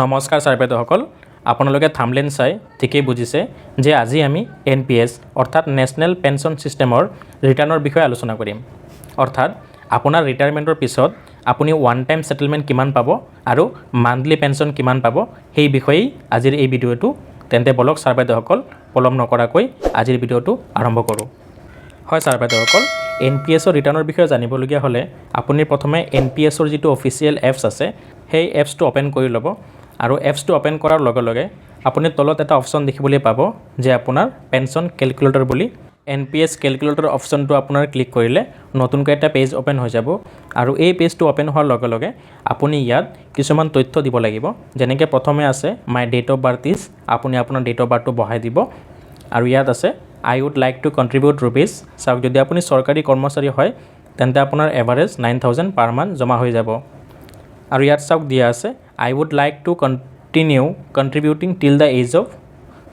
নমস্কাৰ ছাৰ বাইদেউসকল, আপোনালোকে থাম্বনেইল চাই ঠিকেই বুজিছে যে আজি আমি NPS অৰ্থাৎ নেশ্যনেল পেনশ্যন ছিষ্টেমৰ ৰিটাৰ্ণৰ বিষয়ে আলোচনা কৰিম। অৰ্থাৎ আপোনাৰ ৰিটায়াৰমেণ্টৰ পিছত আপুনি ওৱান টাইম সেটেলমেণ্ট কিমান পাব আৰু মান্থলি পেনশ্যন কিমান পাব সেই বিষয়েই আজিৰ এই ভিডিঅ'টো। তেন্তে বলক ছাৰ বাইদেউসকল পলম নকৰাকৈ আজিৰ ভিডিঅ'টো আৰম্ভ কৰোঁ। হয় ছাৰ বাইদেউসকল, NPSৰ ৰিটাৰ্ণৰ বিষয়ে জানিবলগীয়া হ'লে আপুনি প্ৰথমে NPSৰ যিটো অফিচিয়েল এপছ আছে সেই এপছটো অ'পেন কৰি ল'ব আৰু এপছটো অ'পেন কৰাৰ লগে লগে আপুনি তলত এটা অপশ্যন দেখিবলৈ পাব যে আপোনাৰ পেনশ্যন কেলকুলেটৰ বুলি। NPS কেলকুলেটৰ অপশ্যনটো আপোনাৰ ক্লিক কৰিলে নতুনকৈ এটা পেজ অ'পেন হৈ যাব আৰু এই পেজটো অ'পেন হোৱাৰ লগে লগে আপুনি ইয়াত কিছুমান তথ্য দিব লাগিব। যেনেকৈ প্ৰথমে আছে my date of birth is, আপুনি আপোনাৰ ডেট অফ বাৰ্থটো বহাই দিব আৰু ইয়াত আছে I would like to contribute rupees. চাওক, যদি আপুনি চৰকাৰী কৰ্মচাৰী হয় তেন্তে আপোনাৰ এভাৰেজ 9,000 পাৰ মান্থ জমা হৈ যাব। আৰু ইয়াত চাওক দিয়া আছে I would like two continue কণ্ট্ৰিবিউটিং টিল দ্য এজ অফ।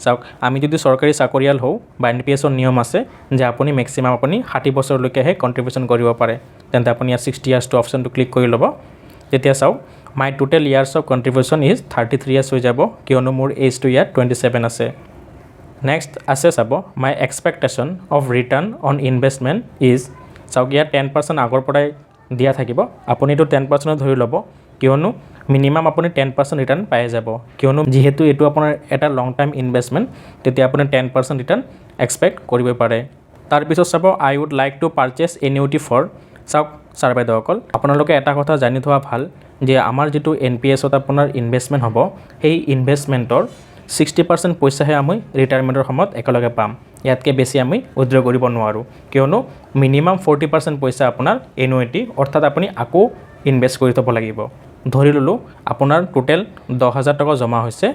চাওক, আমি যদি চৰকাৰী চাকৰিয়াল হওঁ বা NPSৰ নিয়ম আছে যে আপুনি মেক্সিমাম আপুনি 60 বছৰলৈকেহে কণ্ট্ৰিবিউশ্যন কৰিব পাৰে, তেন্তে আপুনি ইয়াত 60 ইয়াৰ্ছটো অপশ্যনটো ক্লিক কৰি ল'ব। তেতিয়া চাওক my total years of contribution is 33 years হৈ যাব, কিয়নো মোৰ এজটো ইয়াত 27 আছে। নেক্সট আছে চাব my expectation of return on investment is. চাওক, ইয়াত 10% আগৰ পৰাই দিয়া থাকিব, আপুনি এইটো 10% ধৰি ল'ব, কিয়নো মিনিমাম আপুনি 10% ৰিটাৰ্ণ পাই যাব, কিয়নো যিহেতু এইটো আপোনাৰ এটা লং টাইম ইনভেষ্টমেণ্ট, তেতিয়া আপুনি 10% ৰিটাৰ্ণ এক্সপেক্ট কৰিব পাৰে। তাৰপিছত চাব আই উড লাইক টু পাৰচেছ এনিউইটি ফৰ। চাওক ছাৰ বাইদেউসকল, আপোনালোকে এটা কথা জানি থোৱা ভাল যে আমাৰ যিটো NPSত আপোনাৰ ইনভেষ্টমেণ্ট হ'ব সেই ইনভেষ্টমেণ্টৰ 60% পইচাহে আমি ৰিটায়াৰমেণ্টৰ সময়ত একেলগে পাম। ইয়াতকৈ বেছি আমি উইথড্ৰ কৰিব নোৱাৰোঁ, কিয়নো মিনিমাম 40% পইচা আপোনাৰ এনুইটি অৰ্থাৎ আপুনি আকৌ ইনভেষ্ট কৰি থ'ব লাগিব। ধৰি ল'লোঁ আপোনাৰ টোটেল 10,000 টকা জমা হৈছে,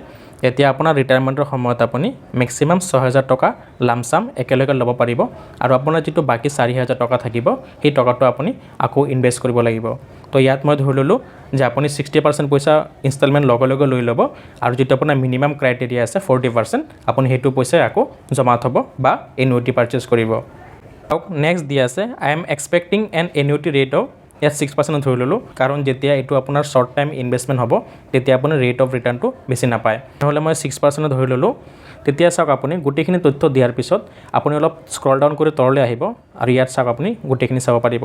এতিয়া আপোনাৰ ৰিটায়াৰমেণ্টৰ সময়ত আপুনি মেক্সিমাম 6,000 টকা লামচাম একেলগে ল'ব পাৰিব আৰু আপোনাৰ যিটো বাকী 4,000 টকা থাকিব সেই টকাটো আপুনি আকৌ ইনভেষ্ট কৰিব লাগিব। তো ইয়াত মই ধৰি ল'লোঁ যে আপুনি 60% পইচা ইনষ্টলমেণ্ট লগে লগে লৈ ল'ব আৰু যিটো আপোনাৰ মিনিমাম ক্ৰাইটেৰিয়া আছে 40%, আপুনি সেইটো পইচাই আকৌ জমা থ'ব বা এনুইটি পাৰচেছ কৰিব। নেক্সট দিয়া আছে I am expecting N annuity rate of. ইয়াত 6% ধৰি ল'লোঁ, কাৰণ যেতিয়া এইটো আপোনাৰ শ্বৰ্ট টাইম ইনভেষ্টমেণ্ট হ'ব তেতিয়া আপুনি ৰেট অফ ৰিটাৰ্ণটো বেছি নাপায়। নহ'লে মই 6% ধৰি ল'লোঁ। তেতিয়া চাওক আপুনি গোটেইখিনি তথ্য দিয়াৰ পিছত আপুনি অলপ স্ক্ৰল ডাউন কৰি তললৈ আহিব আৰু ইয়াত চাওক আপুনি গোটেইখিনি চাব পাৰিব।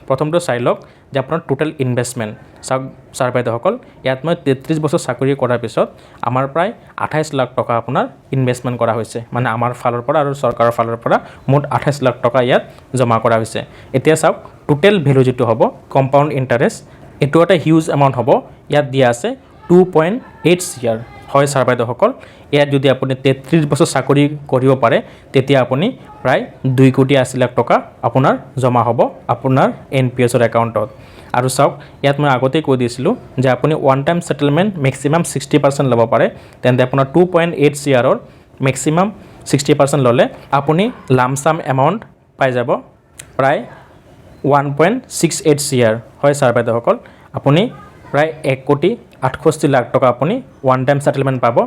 প্ৰথমটো চাই লওক যে আপোনাৰ টোটেল ইনভেষ্টমেণ্ট। চাওক ছাৰ বাইদেউসকল, ইয়াত মই 33 বছৰ চাকৰি কৰাৰ পিছত আমাৰ প্ৰায় 28 লাখ টকা আপোনাৰ ইনভেষ্টমেণ্ট কৰা হৈছে, মানে আমাৰ ফালৰ পৰা আৰু চৰকাৰৰ ফালৰ পৰা মুঠ 28 লাখ টকা ইয়াত জমা কৰা হৈছে। এতিয়া চাওক টোটেল ভেলু যিটো হ'ব কম্পাউণ্ড ইণ্টাৰেষ্ট, এইটো এটা হিউজ এমাউণ্ট হ'ব। ইয়াত দিয়া আছে 2.8 CR। হয় ছাৰ বাইদেউসকল, ইয়াত যদি আপুনি 33 বছৰ চাকৰি কৰিব পাৰে তেতিয়া আপুনি প্ৰায় 2,80 লাখ টকা আপোনাৰ জমা হ'ব আপোনাৰ NPSৰ একাউণ্টত। আৰু চাওক ইয়াত মই আগতেই কৈ দিছিলোঁ যে আপুনি ওৱান টাইম ছেটেলমেণ্ট মেক্সিমাম 60% ল'ব পাৰে, তেন্তে আপোনাৰ 2.8 CRৰ মেক্সিমাম 60% ল'লে আপুনি লামচাম এমাউণ্ট পাই যাব প্ৰায় 1.68 CR। হয় ছাৰ বাইদেউসকল, আপুনি প্ৰায় 1,68 লাখ টকা আপুনি ওৱান টাইম ছেটেলমেণ্ট পাব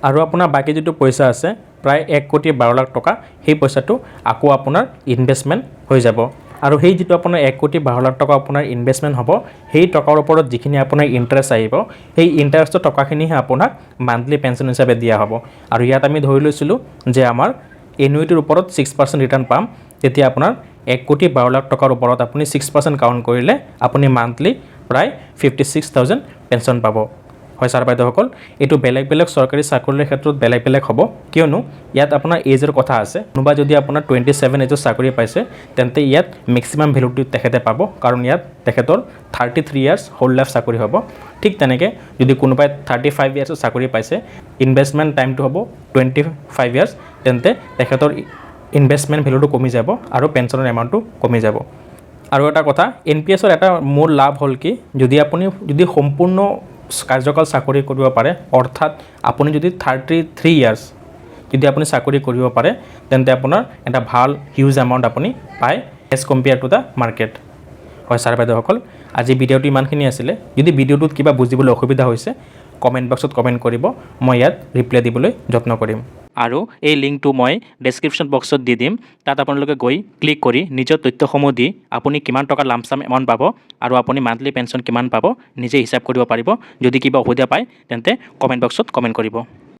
আৰু আপোনাৰ বাকী যিটো পইচা আছে প্ৰায় 1,12 লাখ টকা, সেই পইচাটো আকৌ আপোনাৰ ইনভেষ্টমেণ্ট হৈ যাব। আৰু সেই যিটো আপোনাৰ 1,12 লাখ টকা আপোনাৰ ইনভেষ্টমেণ্ট হ'ব সেই টকাৰ ওপৰত যিখিনি আপোনাৰ ইণ্টাৰেষ্ট আহিব সেই ইণ্টাৰেষ্টৰ টকাখিনিহে আপোনাক মান্থলি পেঞ্চন হিচাপে দিয়া হ'ব। আৰু ইয়াত আমি ধৰি লৈছিলোঁ যে আমাৰ এনুইটিৰ ওপৰত 6% ৰিটাৰ্ণ পাম, তেতিয়া আপোনাৰ 1,12 লাখ টকাৰ ওপৰত আপুনি 6% কাউণ্ট কৰিলে আপুনি মান্থলি প্ৰায় 56,000 পেঞ্চন পাব। হয় ছাৰ বাইদেউসকল, এইটো বেলেগ বেলেগ চৰকাৰী চাকৰিৰ ক্ষেত্ৰত বেলেগ বেলেগ হ'ব, কিয়নো ইয়াত আপোনাৰ এজৰ কথা আছে। কোনোবা যদি আপোনাৰ 27 এজৰ চাকৰি পাইছে তেন্তে ইয়াত মেক্সিমাম ভেলুটো তেখেতে পাব, কাৰণ ইয়াত তেখেতৰ 33 ইয়াৰ্ছ হোল লাইফ চাকৰি হ'ব। ঠিক তেনেকৈ যদি কোনোবাই 35 ইয়াৰ্ছৰ চাকৰি পাইছে, ইনভেষ্টমেণ্ট টাইমটো হ'ব 25 ইয়াৰ্ছ, তেন্তে তেখেতৰ ইনভেষ্টমেণ্ট ভেলুটো কমি যাব আৰু পেঞ্চনৰ এমাউণ্টটো কমি যাব। আৰু এটা কথা, NPSৰ এটা মূল লাভ হ'ল কি, যদি সম্পূৰ্ণ কাৰ্যকাল চাকৰি কৰিব পাৰে, অৰ্থাৎ আপুনি যদি 33 ইয়াৰ্ছ যদি আপুনি চাকৰি কৰিব পাৰে তেন্তে আপোনাৰ এটা ভাল হিউজ এমাউণ্ট আপুনি পায় as compare to the market. হয় ছাৰ বাইদেউসকল, আজি ভিডিঅ'টো ইমানখিনি আছিলে। যদি ভিডিঅ'টোত কিবা বুজিবলৈ অসুবিধা হৈছে কমেণ্ট বক্সত কমেণ্ট কৰিব, মই ইয়াত ৰিপ্লাই দিবলৈ যত্ন কৰিম। আৰু এই লিংকটো মই ডেছক্ৰিপশ্যন বক্সত দি দিম। তাত আপোনালোকে গৈ ক্লিক কৰি নিজৰ তথ্যসমূহ দি আপুনি কিমান টকা লামচাম এমাউণ্ট পাব আৰু আপুনি মান্থলি পেঞ্চন কিমান পাব নিজে হিচাপ কৰিব পাৰিব। যদি কিবা অসুবিধা পায় তেন্তে কমেণ্ট বক্সত কমেণ্ট কৰিব।